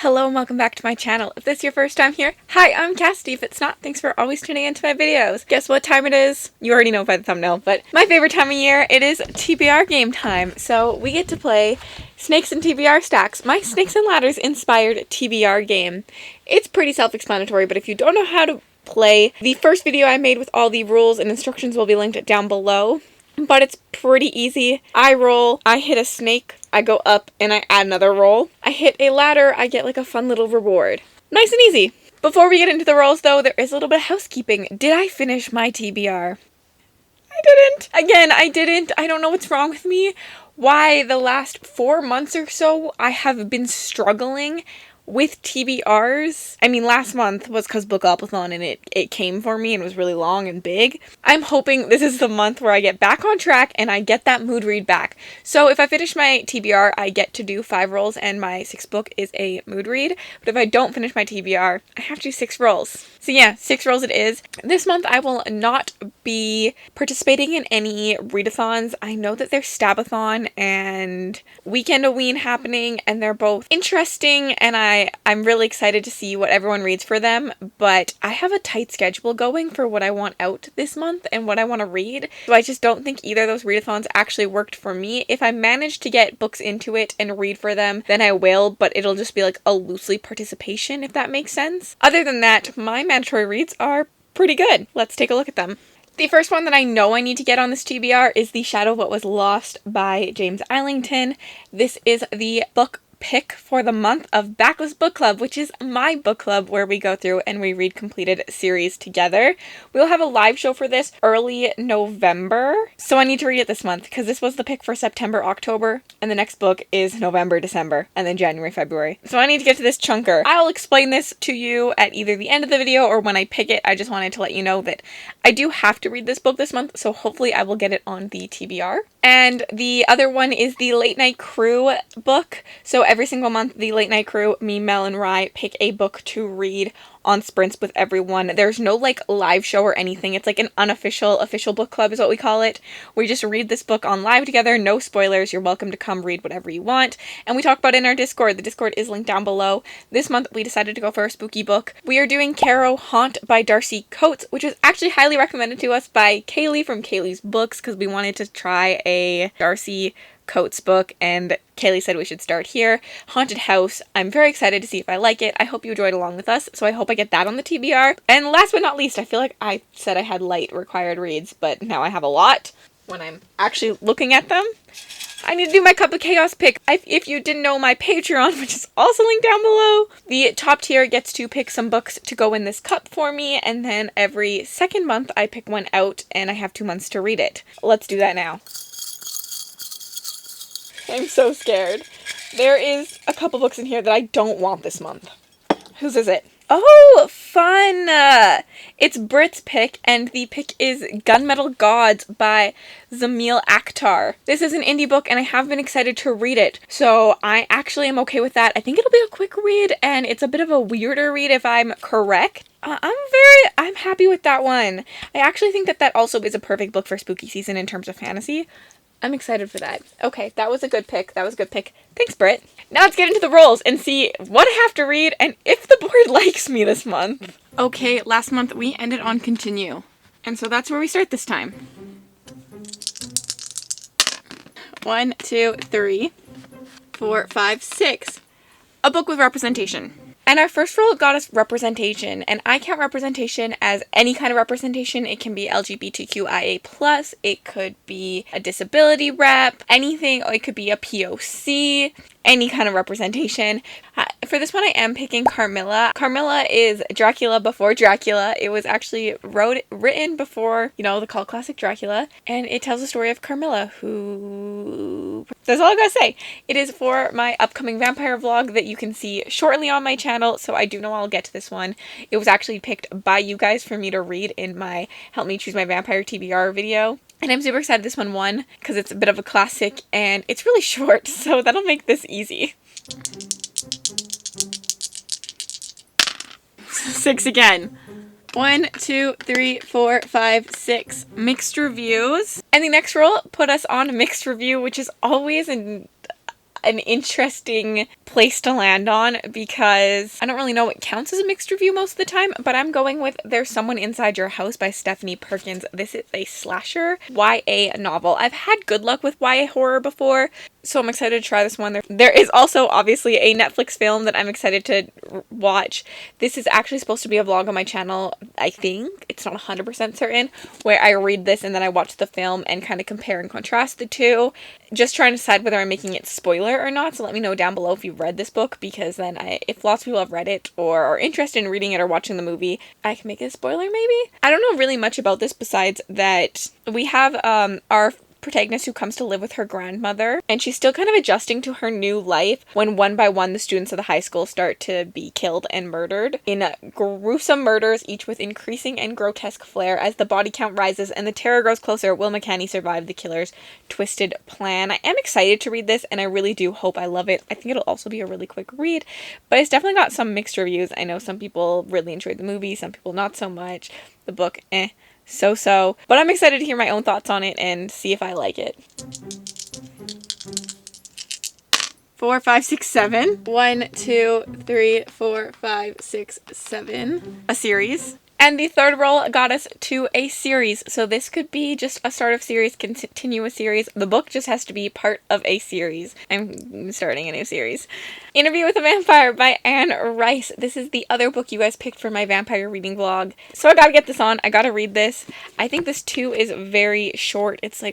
Hello and welcome back to my channel. If this is your first time here, hi, I'm Cassidy. If it's not, thanks for always tuning into my videos. Guess what time it is? You already know by the thumbnail, but my favorite time of year, it is TBR game time. So we get to play Snakes and TBR Stacks, my Snakes and Ladders inspired TBR game. It's pretty self-explanatory, but if you don't know how to play, the first video I made with all the rules and instructions will be linked down below. But it's pretty easy. I roll, I hit a snake, I go up, and I add another roll. I hit a ladder, I get like a fun little reward. Nice and easy. Before we get into the rolls though, there is a little bit of housekeeping. Did I finish my TBR? I didn't. Again, I didn't. I don't know what's wrong with me. Why the last 4 months or so I have been struggling with TBRs. I mean, last month was because Bookathon and it came for me and was really long and big. I'm hoping this is the month where I get back on track and I get that mood read back. So if I finish my TBR, I get to do 5 rolls and my 6th book is a mood read. But if I don't finish my TBR, I have to do 6 rolls. So yeah, 6 rolls it is. This month I will not be participating in any readathons. I know that there's Stabathon and Weekend-A-Ween happening and they're both interesting and I'm really excited to see what everyone reads for them, but I have a tight schedule going for what I want out this month and what I want to read, so I just don't think either of those readathons actually worked for me. If I manage to get books into it and read for them, then I will, but it'll just be like a loosely participation, if that makes sense. Other than that, my mandatory reads are pretty good. Let's take a look at them. The first one that I know I need to get on this TBR is The Shadow of What Was Lost by James Islington. This is the book pick for the month of Backlist Bookclub, which is my book club where we go through and we read completed series together. We'll have a live show for this early November, so I need to read it this month because this was the pick for September, October, and the next book is November, December, and then January, February. So I need to get to this chunker. I'll explain this to you at either the end of the video or when I pick it. I just wanted to let you know that I do have to read this book this month, so hopefully I will get it on the TBR. And the other one is the Late Night Crew book. So every single month, the Late Night Crew, me, Mel, and Rye pick a book to read on sprints with everyone. There's no like live show or anything. It's like an unofficial, official book club is what we call it. We just read this book on live together, no spoilers. You're welcome to come read whatever you want. And we talk about it in our Discord. The Discord is linked down below. This month, we decided to go for a spooky book. We are doing Caro Haunt by Darcy Coates, which was actually highly recommended to us by Kaylee from Kaylee's Books because we wanted to try a Darcy Coates book, and Kaylee said we should start here. Haunted House. I'm very excited to see if I like it. I hope you enjoyed along with us, so I hope I get that on the TBR. And last but not least, I feel like I said I had light required reads, but now I have a lot when I'm actually looking at them. I need to do my Cup of Chaos pick. If you didn't know, my Patreon, which is also linked down below, the top tier gets to pick some books to go in this cup for me, and then every second month I pick one out, and I have 2 months to read it. Let's do that now. I'm so scared. There is a couple books in here that I don't want this month. Whose is it? Oh, fun! It's Brit's pick, and the pick is Gunmetal Gods by Zamil Akhtar. This is an indie book, and I have been excited to read it, so I actually am okay with that. I think it'll be a quick read, and it's a bit of a weirder read if I'm correct. I'm happy with that one. I actually think that also is a perfect book for spooky season in terms of fantasy. I'm excited for that. Okay, that was a good pick. That was a good pick. Thanks, Britt. Now let's get into the rolls and see what I have to read and if the board likes me this month. Okay, last month we ended on Continue. And so that's where we start this time. 1, 2, 3, 4, 5, 6. A book with representation. And our first roll got us representation, and I count representation as any kind of representation. It can be LGBTQIA+, it could be a disability rep, anything, or it could be a POC, any kind of representation. For this one, I am picking Carmilla. Carmilla is Dracula before Dracula. It was actually written before, the cult classic Dracula, and it tells the story of Carmilla, who... That's all I gotta say. It is for my upcoming vampire vlog that you can see shortly on my channel, so I do know I'll get to this one. It was actually picked by you guys for me to read in my Help Me Choose My Vampire TBR video. And I'm super excited this one won, because it's a bit of a classic, and it's really short, so that'll make this easy. 6 again. 1, 2, 3, 4, 5, 6. Mixed reviews. And the next roll put us on a mixed review, which is always an interesting place to land on because I don't really know what counts as a mixed review most of the time, but I'm going with There's Someone Inside Your House by Stephanie Perkins. This is a slasher YA novel. I've had good luck with YA horror before, so I'm excited to try this one. There is also obviously a Netflix film that I'm excited to watch. This is actually supposed to be a vlog on my channel, I think. It's not 100% certain, where I read this and then I watch the film and kind of compare and contrast the two. Just trying to decide whether I'm making it spoiler or not, so let me know down below if you've read this book, because then if lots of people have read it or are interested in reading it or watching the movie, I can make it a spoiler maybe? I don't know really much about this besides that we have our protagonist who comes to live with her grandmother, and she's still kind of adjusting to her new life when one by one the students of the high school start to be killed and murdered in gruesome murders, each with increasing and grotesque flair. As the body count rises and the terror grows closer, will McCanny survive the killer's twisted plan? I am excited to read this, and I really do hope I love it. I think it'll also be a really quick read, but it's definitely got some mixed reviews. I know some people really enjoyed the movie, some people not so much. The book, so, but I'm excited to hear my own thoughts on it and see if I like it. 4, 5, 6, 7. 1, 2, 3, 4, 5, 6, 7. A series. And the third roll got us to a series. So this could be just a start of series, continue a series. The book just has to be part of a series. I'm starting a new series. Interview with a Vampire by Anne Rice. This is the other book you guys picked for my vampire reading vlog. So I gotta get this on. I gotta read this. I think this too is very short. It's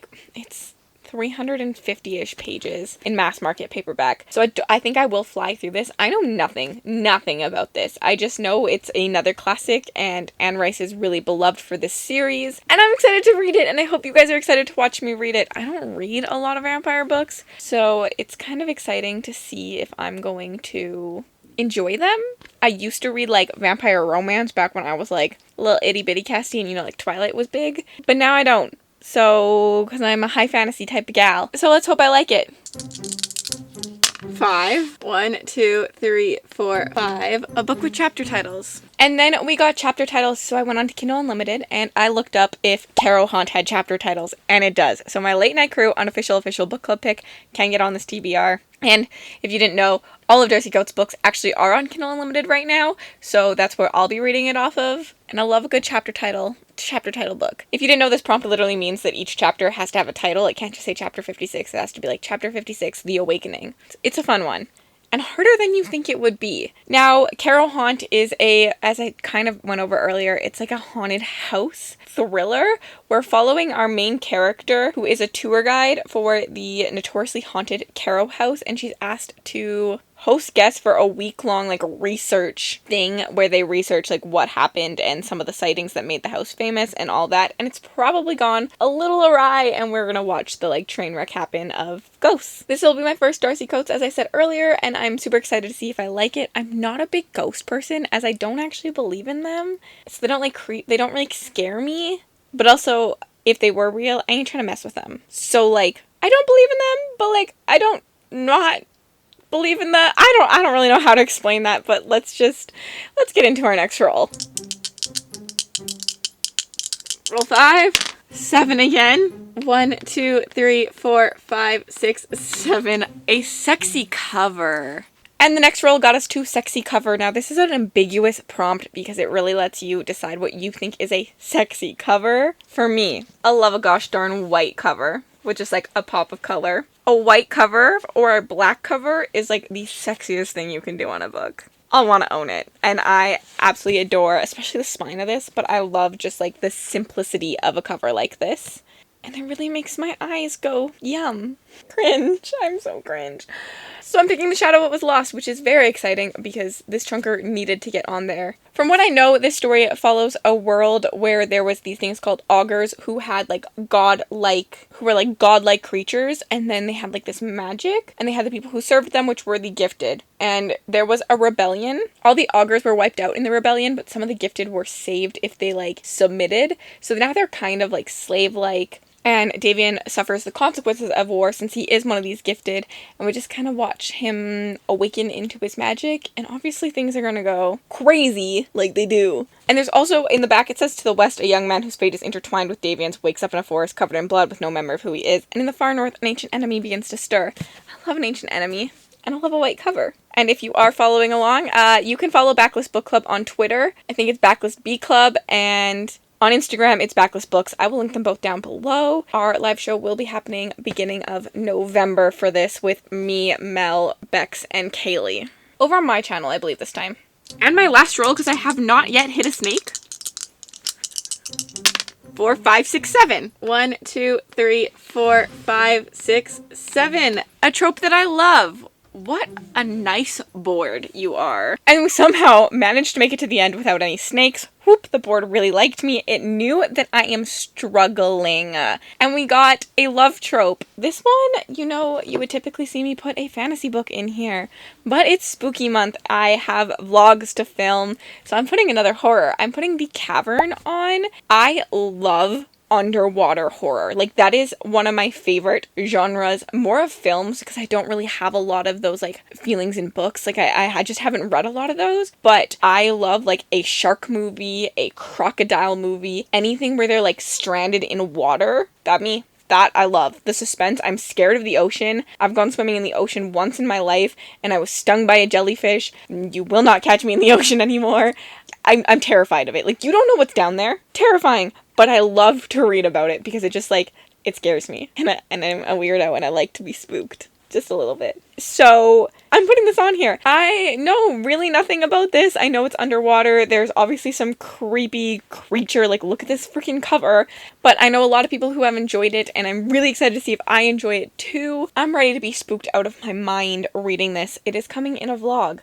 350-ish pages in mass market paperback. So I think I will fly through this. I know nothing about this. I just know it's another classic, and Anne Rice is really beloved for this series. And I'm excited to read it, and I hope you guys are excited to watch me read it. I don't read a lot of vampire books, so it's kind of exciting to see if I'm going to enjoy them. I used to read like vampire romance back when I was like a little itty bitty Cassie and like Twilight was big, but now I don't. So, because I'm a high fantasy type of gal. So let's hope I like it. 5. 1, 2, 3, 4, 5. A book with chapter titles. And then we got chapter titles, so I went on to Kindle Unlimited and I looked up if Carol Hunt had chapter titles, and it does. So my Late Night Crew unofficial book club pick can get on this TBR. And if you didn't know, all of Darcy Coates' books actually are on Kindle Unlimited right now, so that's where I'll be reading it off of. And I love a good chapter title book. If you didn't know, this prompt literally means that each chapter has to have a title. It can't just say chapter 56. It has to be like chapter 56, The Awakening. It's a fun one. And harder than you think it would be. Now, Carol Haunt is as I kind of went over earlier, it's like a haunted house thriller. We're following our main character, who is a tour guide for the notoriously haunted Caro House, and she's asked to host guests for a week-long research thing where they research what happened and some of the sightings that made the house famous and all that. And it's probably gone a little awry, and we're gonna watch the train wreck happen of ghosts. This will be my first Darcy Coates, as I said earlier, and I'm super excited to see if I like it. I'm not a big ghost person, as I don't actually believe in them, so they don't they don't really scare me. But also, if they were real, I ain't trying to mess with them. So I don't believe in them, but I don't not believe in that. I don't really know how to explain that, but let's get into our next roll. Roll 5. 7 again. 1, 2, 3, 4, 5, 6, 7. A sexy cover. And the next roll got us to sexy cover. Now, this is an ambiguous prompt because it really lets you decide what you think is a sexy cover. For me, I love a gosh darn white cover with just a pop of color. A white cover or a black cover is the sexiest thing you can do on a book. I'll want to own it. And I absolutely adore, especially the spine of this, but I love just the simplicity of a cover like this. And it really makes my eyes go, yum. Cringe. I'm so cringe. So I'm picking The Shadow What Was Lost, which is very exciting because this chunker needed to get on there. From what I know, this story follows a world where there was these things called augurs who had godlike creatures, and then they had this magic, and they had the people who served them, which were the gifted. and there was a rebellion. All the augurs were wiped out in the rebellion, but some of the gifted were saved if they, like, submitted. So now they're kind of, like, slave-like. And Davian suffers the consequences of war since he is one of these gifted, and we just kind of watch him awaken into his magic, and obviously things are gonna go crazy like they do. And there's also, in the back, it says, to the west, a young man whose fate is intertwined with Davian's wakes up in a forest covered in blood with no memory of who he is, and in the far north, an ancient enemy begins to stir. I love an ancient enemy, and I love a white cover. And if you are following along, you can follow Backlist Bookclub on Twitter. I think it's Backlist Bookclub, and on Instagram, it's Backlist Books. I will link them both down below. Our live show will be happening beginning of November for this with me, Mel, Bex, and Kaylee. Over on my channel, I believe, this time. And my last roll, because I have not yet hit a snake. 4, 5, 6, 7. 1, 2, 3, 4, 5, 6, 7. A trope that I love. What a nice board you are. And we somehow managed to make it to the end without any snakes. Whoop, the board really liked me. It knew that I am struggling. And we got a love trope. This one, you know, you would typically see me put a fantasy book in here. But it's spooky month. I have vlogs to film. So I'm putting another horror. I'm putting The Cavern on. I love underwater horror. Like, that is one of my favorite genres, more of films, because I don't really have a lot of those, like, feelings in books. Like, I just haven't read a lot of those, but I love, like, a shark movie, a crocodile movie, anything where they're, like, stranded in water. That I love. The suspense. I'm scared of the ocean. I've gone swimming in the ocean once in my life, and I was stung by a jellyfish. You will not catch me in the ocean anymore. I'm terrified of it. Like, you don't know what's down there. Terrifying. But I love to read about it because it just, like, it scares me. And I'm a weirdo and I like to be spooked. Just a little bit. So, I'm putting this on here. I know really nothing about this. I know it's underwater. There's obviously some creepy creature. Like, look at this freaking cover. But I know a lot of people who have enjoyed it, and I'm really excited to see if I enjoy it too. I'm ready to be spooked out of my mind reading this. It is coming in a vlog,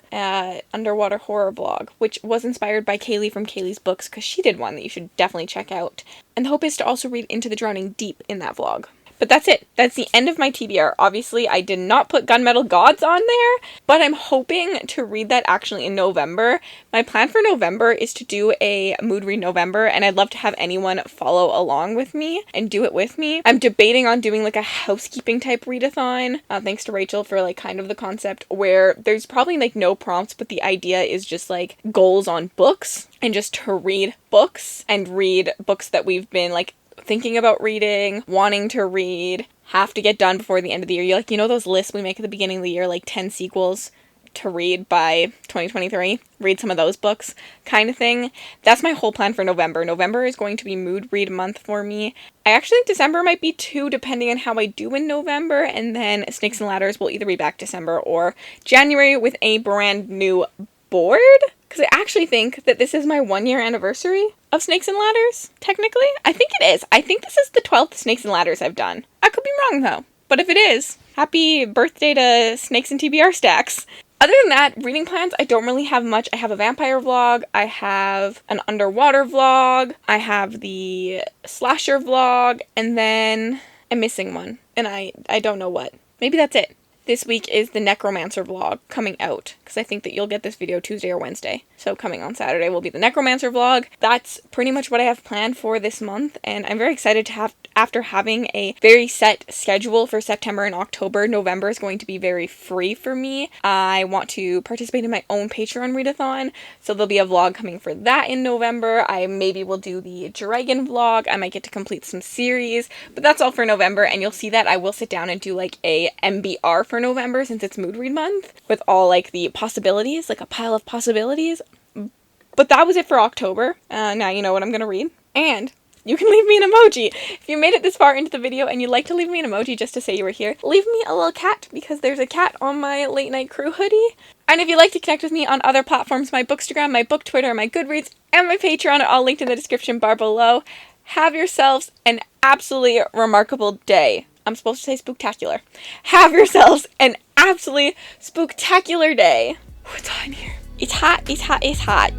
underwater horror vlog, which was inspired by Kaylee from Kaylee's Books, because she did one that you should definitely check out. And the hope is to also read Into the Drowning Deep in that vlog. But that's it. That's the end of my TBR. Obviously, I did not put Gunmetal Gods on there, but I'm hoping to read that actually in November. My plan for November is to do a Mood Read November, and I'd love to have anyone follow along with me and do it with me. I'm debating on doing, like, a housekeeping type readathon, thanks to Rachel for, like, kind of the concept, where there's probably, like, no prompts, but the idea is just, like, goals on books, and just to read books, and read books that we've been, like, thinking about reading, wanting to read, have to get done before the end of the year. You know those lists we make at the beginning of the year, like 10 sequels to read by 2023? Read some of those books kind of thing. That's my whole plan for November. November is going to be mood read month for me. I actually think December might be too, depending on how I do in November, and then Snakes and Ladders will either be back December or January with a brand new board. Because I actually think that this is my 1-year anniversary of Snakes and Ladders, technically. I think it is. I think this is the 12th Snakes and Ladders I've done. I could be wrong, though. But if it is, happy birthday to Snakes and TBR Stacks. Other than that, reading plans, I don't really have much. I have a vampire vlog, I have an underwater vlog, I have the slasher vlog, and then I'm missing one. And I don't know what. Maybe that's it. This week is the Necromancer vlog coming out, because I think that you'll get this video Tuesday or Wednesday. So coming on Saturday will be the Necromancer vlog. That's pretty much what I have planned for this month, and I'm very excited to have, after having a very set schedule for September and October, November is going to be very free for me. I want to participate in my own Patreon readathon, so there'll be a vlog coming for that in November. I maybe will do the Dragon vlog. I might get to complete some series, but that's all for November, and you'll see that I will sit down and do like a MBR for November, since it's Mood Read Month, with all like the possibilities, like a pile of possibilities. But that was it for October. Now you know what I'm gonna read. And you can leave me an emoji. If you made it this far into the video and you'd like to leave me an emoji just to say you were here, leave me a little cat, because there's a cat on my Late Night Crew hoodie. And if you'd like to connect with me on other platforms, my Bookstagram, my Book Twitter, my Goodreads, and my Patreon are all linked in the description bar below. Have yourselves an absolutely remarkable day. I'm supposed to say spooktacular. Have yourselves an absolutely spooktacular day. It's hot in here. It's hot, it's hot, it's hot.